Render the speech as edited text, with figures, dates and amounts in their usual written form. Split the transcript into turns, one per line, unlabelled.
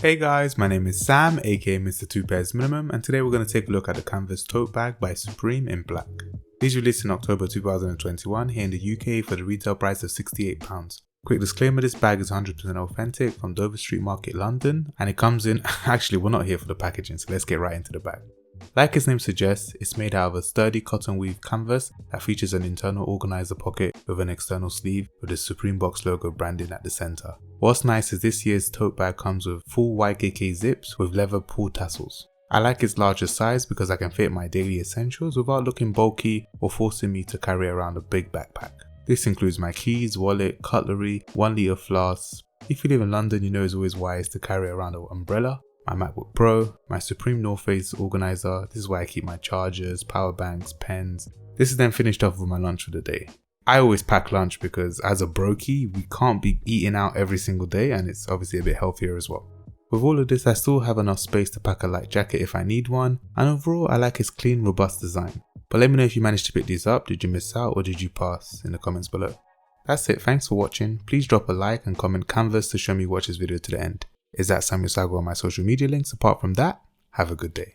Hey guys, my name is Sam, aka Mr. Two Pairs Minimum, and today we're going to take a look at the canvas tote bag by Supreme in black. These released in October 2021 here in the UK for the retail price of £68. Quick disclaimer, this bag is 100% authentic from Dover Street Market, London, and it comes in, actually we're not here for the packaging, so let's get right into the bag. Like its name suggests, it's made out of a sturdy cotton weave canvas that features an internal organizer pocket with an external sleeve with the Supreme Box logo branding at the center. What's nice is this year's tote bag comes with full YKK zips with leather pull tassels. I like its larger size because I can fit my daily essentials without looking bulky or forcing me to carry around a big backpack. This includes my keys, wallet, cutlery, 1 litre flasks. If you live in London, you know it's always wise to carry around an umbrella, my MacBook Pro, my Supreme North Face organizer. This is where I keep my chargers, power banks, pens. This is then finished off with my lunch for the day. I always pack lunch because as a brokey, we can't be eating out every single day, and it's obviously a bit healthier as well. With all of this, I still have enough space to pack a light jacket if I need one, and overall I like its clean, robust design. But let me know if you managed to pick these up. Did you miss out or did you pass in the comments below? That's it, thanks for watching. Please drop a like and comment canvas to show me you watch this video to the end. Is that Samuel Sago on my social media links? Apart from that, have a good day.